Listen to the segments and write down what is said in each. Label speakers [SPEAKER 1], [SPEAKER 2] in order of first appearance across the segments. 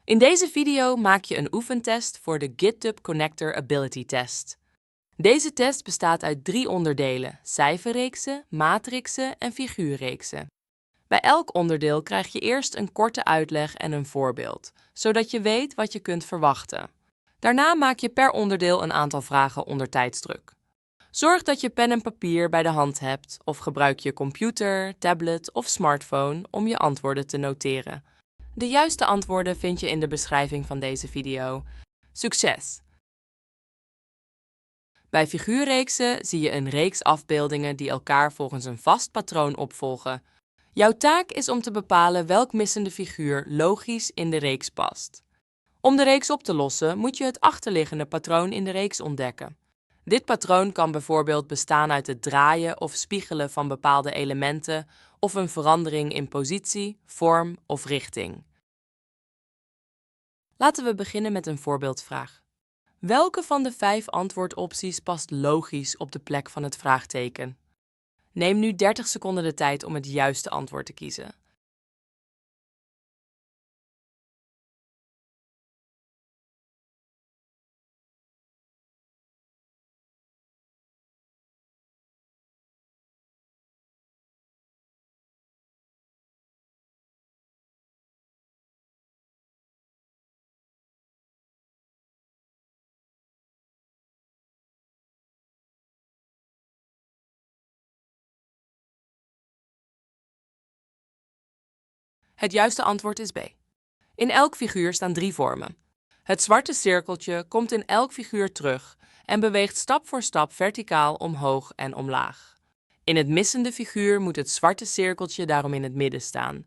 [SPEAKER 1] In deze video maak je een oefentest voor de GitHub Connector Ability Test. Deze test bestaat uit 3 onderdelen: cijferreeksen, matrixen en figuurreeksen. Bij elk onderdeel krijg je eerst een korte uitleg en een voorbeeld, zodat je weet wat je kunt verwachten. Daarna maak je per onderdeel een aantal vragen onder tijdsdruk. Zorg dat je pen en papier bij de hand hebt of gebruik je computer, tablet of smartphone om je antwoorden te noteren. De juiste antwoorden vind je in de beschrijving van deze video. Succes! Bij figuurreeksen zie je een reeks afbeeldingen die elkaar volgens een vast patroon opvolgen. Jouw taak is om te bepalen welk missende figuur logisch in de reeks past. Om de reeks op te lossen moet je het achterliggende patroon in de reeks ontdekken. Dit patroon kan bijvoorbeeld bestaan uit het draaien of spiegelen van bepaalde elementen of een verandering in positie, vorm of richting. Laten we beginnen met een voorbeeldvraag. Welke van de 5 antwoordopties past logisch op de plek van het vraagteken? Neem nu 30 seconden de tijd om het juiste antwoord te kiezen. Het juiste antwoord is B. In elk figuur staan 3 vormen. Het zwarte cirkeltje komt in elk figuur terug en beweegt stap voor stap verticaal omhoog en omlaag. In het missende figuur moet het zwarte cirkeltje daarom in het midden staan.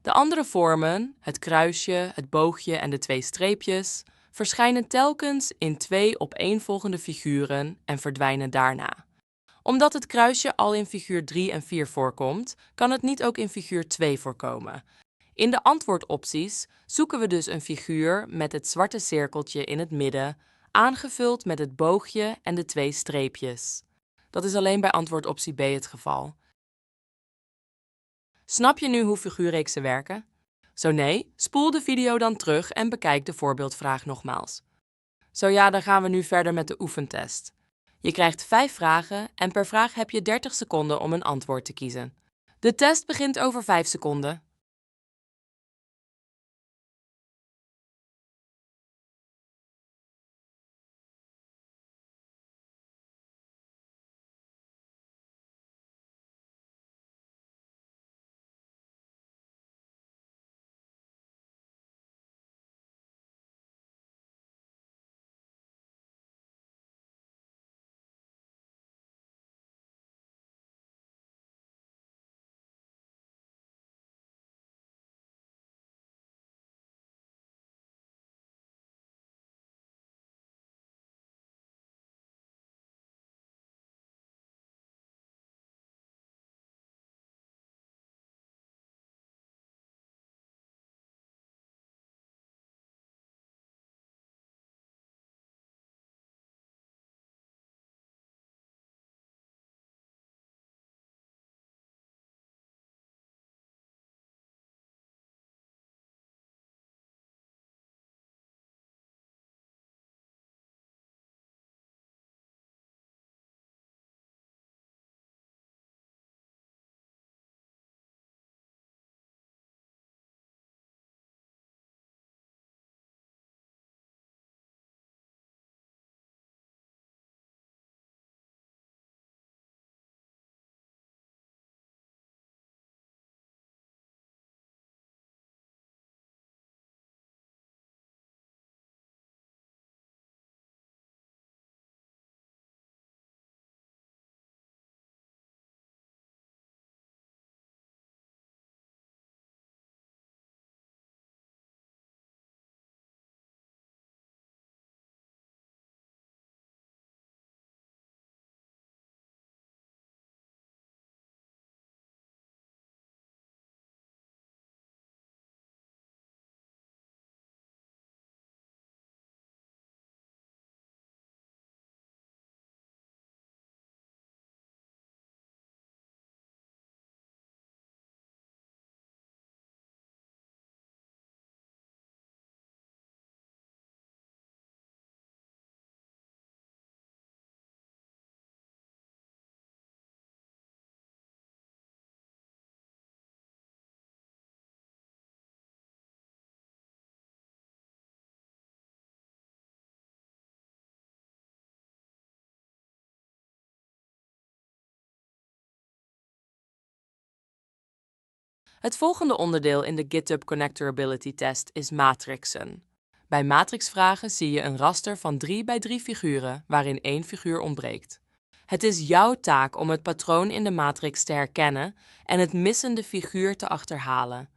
[SPEAKER 1] De andere vormen, het kruisje, het boogje en de 2 streepjes, verschijnen telkens in 2 opeenvolgende figuren en verdwijnen daarna. Omdat het kruisje al in figuur 3 en 4 voorkomt, kan het niet ook in figuur 2 voorkomen. In de antwoordopties zoeken we dus een figuur met het zwarte cirkeltje in het midden, aangevuld met het boogje en de 2 streepjes. Dat is alleen bij antwoordoptie B het geval. Snap je nu hoe figuurreeksen werken? Zo nee, spoel de video dan terug en bekijk de voorbeeldvraag nogmaals. Zo ja, dan gaan we nu verder met de oefentest. Je krijgt 5 vragen en per vraag heb je 30 seconden om een antwoord te kiezen. De test begint over 5 seconden. Het volgende onderdeel in de GitHub Connectorability Test is matrixen. Bij matrixvragen zie je een raster van 3 bij 3 figuren waarin 1 figuur ontbreekt. Het is jouw taak om het patroon in de matrix te herkennen en het missende figuur te achterhalen.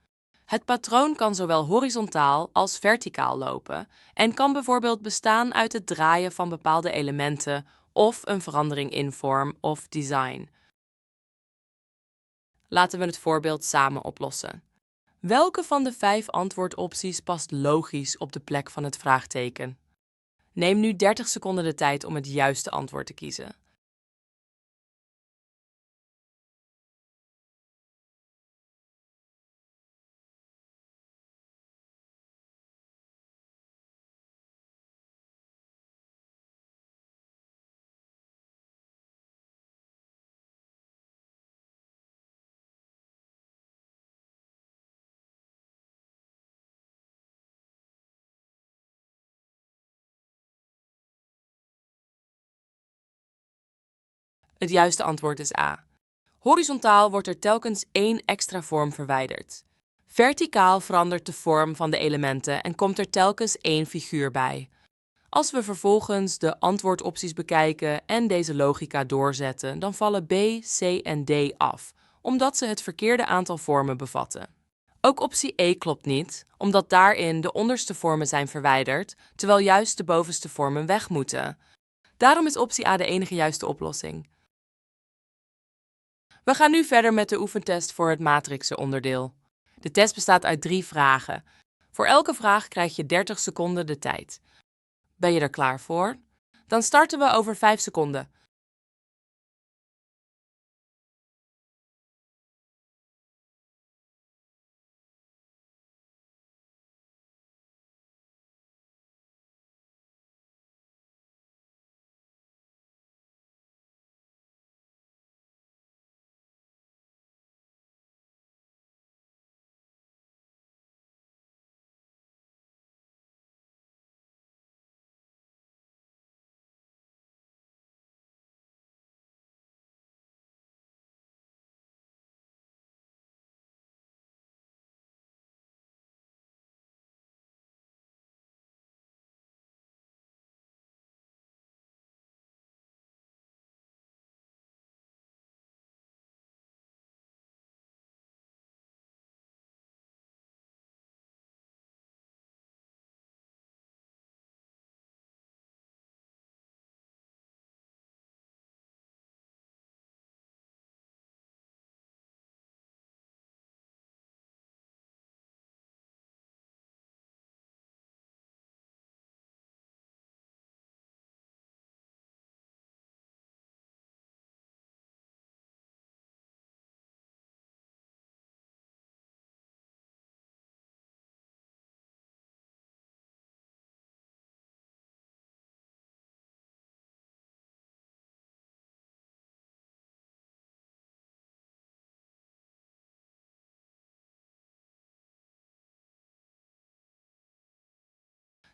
[SPEAKER 1] Het patroon kan zowel horizontaal als verticaal lopen en kan bijvoorbeeld bestaan uit het draaien van bepaalde elementen of een verandering in vorm of design. Laten we het voorbeeld samen oplossen. Welke van de 5 antwoordopties past logisch op de plek van het vraagteken? Neem nu 30 seconden de tijd om het juiste antwoord te kiezen. Het juiste antwoord is A. Horizontaal wordt er telkens 1 extra vorm verwijderd. Verticaal verandert de vorm van de elementen en komt er telkens 1 figuur bij. Als we vervolgens de antwoordopties bekijken en deze logica doorzetten, dan vallen B, C en D af, omdat ze het verkeerde aantal vormen bevatten. Ook optie E klopt niet, omdat daarin de onderste vormen zijn verwijderd, terwijl juist de bovenste vormen weg moeten. Daarom is optie A de enige juiste oplossing. We gaan nu verder met de oefentest voor het matrixenonderdeel. De test bestaat uit 3 vragen. Voor elke vraag krijg je 30 seconden de tijd. Ben je er klaar voor? Dan starten we over 5 seconden.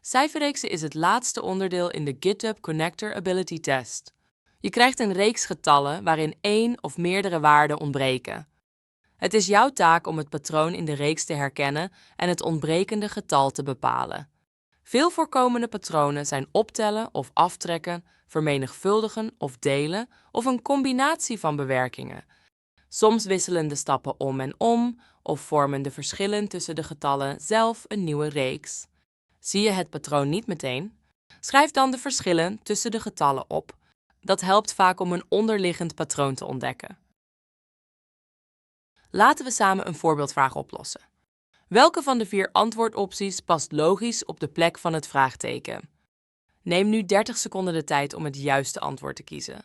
[SPEAKER 1] Cijferreeksen is het laatste onderdeel in de GitHub Connector Ability Test. Je krijgt een reeks getallen waarin 1 of meerdere waarden ontbreken. Het is jouw taak om het patroon in de reeks te herkennen en het ontbrekende getal te bepalen. Veel voorkomende patronen zijn optellen of aftrekken, vermenigvuldigen of delen of een combinatie van bewerkingen. Soms wisselen de stappen om en om of vormen de verschillen tussen de getallen zelf een nieuwe reeks. Zie je het patroon niet meteen? Schrijf dan de verschillen tussen de getallen op. Dat helpt vaak om een onderliggend patroon te ontdekken. Laten we samen een voorbeeldvraag oplossen. Welke van de 4 antwoordopties past logisch op de plek van het vraagteken? Neem nu 30 seconden de tijd om het juiste antwoord te kiezen.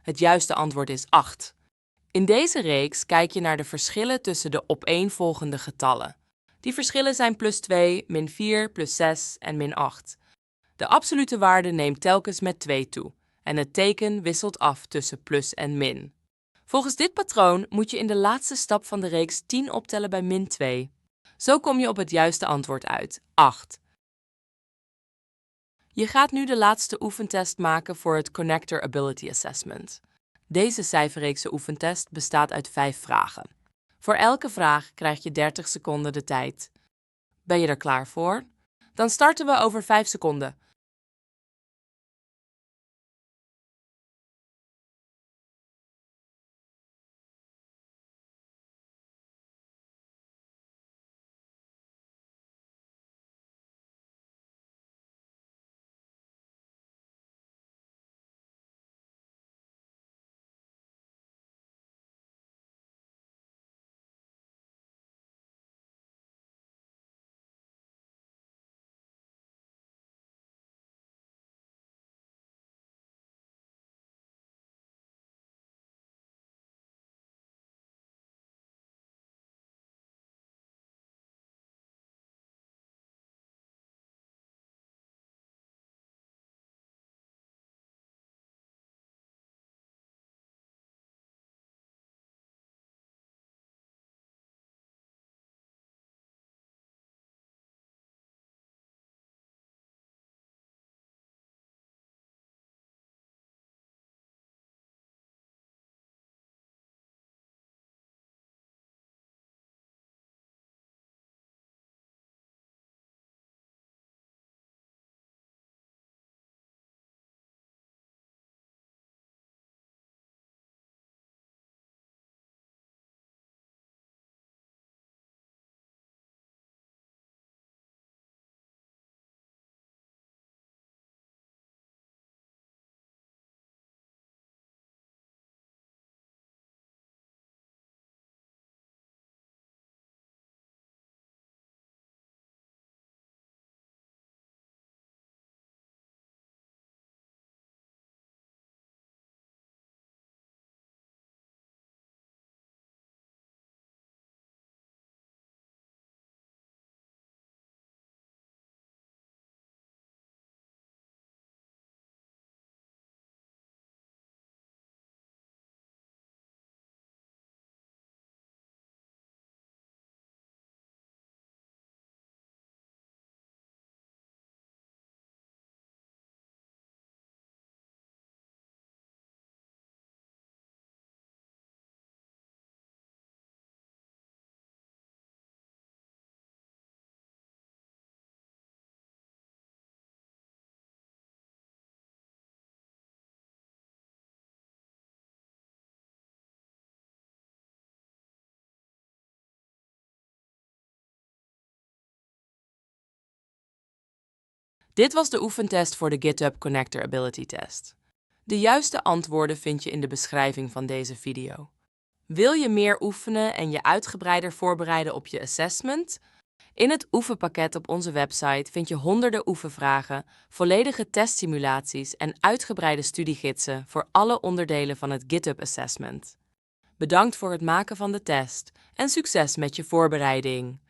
[SPEAKER 1] Het juiste antwoord is 8. In deze reeks kijk je naar de verschillen tussen de opeenvolgende getallen. Die verschillen zijn +2, -4, +6 en -8. De absolute waarde neemt telkens met 2 toe en het teken wisselt af tussen plus en min. Volgens dit patroon moet je in de laatste stap van de reeks 10 optellen bij -2. Zo kom je op het juiste antwoord uit, 8. Je gaat nu de laatste oefentest maken voor het Connector Ability Assessment. Deze cijferreekse oefentest bestaat uit 5 vragen. Voor elke vraag krijg je 30 seconden de tijd. Ben je er klaar voor? Dan starten we over 5 seconden. Dit was de oefentest voor de GitHub Connector Ability Test. De juiste antwoorden vind je in de beschrijving van deze video. Wil je meer oefenen en je uitgebreider voorbereiden op je assessment? In het oefenpakket op onze website vind je honderden oefenvragen, volledige testsimulaties en uitgebreide studiegidsen voor alle onderdelen van het GitHub Assessment. Bedankt voor het maken van de test en succes met je voorbereiding!